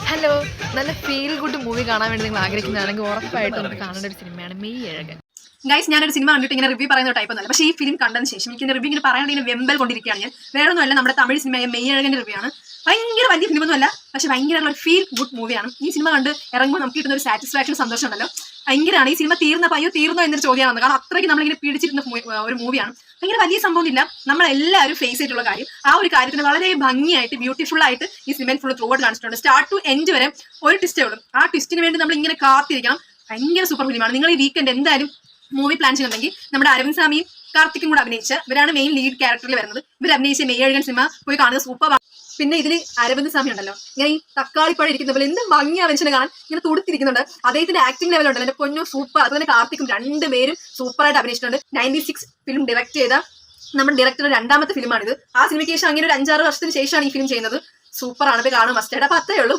Hello, നല്ല feel good movie കാണാൻ വേണ്ടി നിങ്ങൾ ആഗ്രഹിക്കുന്നതാണെങ്കിൽ ഉറപ്പായിട്ടും നമുക്ക് കാണേണ്ട ഒരു സിനിമയാണ് മെയ് ഏഴകൻ. ഗൈസ്, ഞാനൊരു സിനിമ കണ്ടിട്ട് ഇങ്ങനെ റിവ്യൂ പറയുന്ന ടൈപ്പ് ഒന്നല്ല. പക്ഷേ ഈ ഫിലിം കണ്ടതിന് ശേഷം എനിക്ക് റിവ്യൂ ഇങ്ങനെ പറയാണ്ട് ഇങ്ങനെ വെമ്പൽ കൊണ്ടിരിക്കുകയാണ് ഞാൻ. വേറെ ഒന്നുമല്ല, നമ്മുടെ തമിഴ് സിനിമയായ മെയ് ഏഴകന്റെ റിവ്യൂ ആണ്. ഭയങ്കര വലിയ ഫിലിമൊന്നുമല്ല, പക്ഷെ ഭയങ്കരമുള്ള ഒരു ഫീൽ ഗുഡ് മൂവിയാണ്. ഈ സിനിമ കണ്ട് ഇറങ്ങുമ്പോൾ നമുക്ക് കിട്ടുന്ന ഒരു സാറ്റിസ്ഫാക്ഷൻ, സന്തോഷം ഉണ്ടല്ലോ, ഭയങ്കരമാണ്. ഈ സിനിമ തീർന്നോ എന്നൊരു ചോദ്യമാണ്. കാരണം അത്രയ്ക്ക് നമ്മളിങ്ങനെ പിടിച്ചിരുന്ന ഒരു മൂവിയാണ്. ഭയങ്കര വലിയ സംഭവമില്ല, നമ്മളെല്ലാവരും ഫേസ് ചെയ്തിട്ടുള്ള കാര്യം. ആ ഒരു കാര്യത്തിന് വളരെ ഭംഗിയായിട്ട് ബ്യൂട്ടിഫുൾ ആയിട്ട് ഈ സിനിമയിൽ ഫുൾ ത്രൂ ഔട്ട് കാണിച്ചിട്ടുണ്ട്. സ്റ്റാർട്ട് ടു എൻഡ് വരെ ഒരു ട്വിസ്റ്റേ ഉള്ളൂ. ആ ട്വിസ്റ്റിന് വേണ്ടി നമ്മൾ ഇങ്ങനെ കാത്തിരിക്കണം. ഭയങ്കര സൂപ്പർ ഫിലിമാണ്. നിങ്ങൾ ഈ വീക്കെൻഡ് എന്തായാലും മൂവി പ്ലാൻ ചെയ്യുന്നുണ്ടെങ്കിൽ നമ്മുടെ അരവിന്ദ് സ്വാമിയും കാർത്തിക്കും കൂടെ അഭിനയിച്ച ഇവരാണ് മെയിൻ ലീഡ് ക്യാരക്ടറിൽ വരുന്നത്. ഇവർ അഭിനയിച്ച മെയ് ഏഴകൻ സിനിമ പോയി കാണുക, സൂപ്പർ. പിന്നെ ഇതിൽ അരവിന്ദ് സ്വാമി ഉണ്ടല്ലോ, ഇങ്ങനെ ഈ തക്കാളിപ്പഴം ഇരിക്കുന്ന പോലെ എന്ത് ഭംഗിയാ മനുഷ്യനെ കാണാൻ, ഇങ്ങനെ തുടുത്തിരിക്കുന്നുണ്ട്. അദ്ദേഹത്തിന്റെ ആക്ടിംഗ് ലെവൽ ഉണ്ടല്ലോ, എന്റെ പൊന്നു സൂപ്പർ. അതുപോലെ കാർത്തിക്കും രണ്ടുപേരും സൂപ്പറായിട്ട് അഭിനയിച്ചിട്ടുണ്ട്. 96 ഫിലിം ഡയറക്ട് ചെയ്ത നമ്മുടെ ഡയറക്ടറുടെ രണ്ടാമത്തെ ഫിലിമാണിത്. ആ സിനിമയ്ക്ക് ശേഷം അങ്ങനെ ഒരു 5-6 വർഷത്തിന് ശേഷമാണ് ഈ ഫിലിം ചെയ്യുന്നത്. സൂപ്പറാണ്, ഇത് കാണും മസ്റ്റായിട്ട്. അപ്പൊ അത്രയേ ഉള്ളൂ.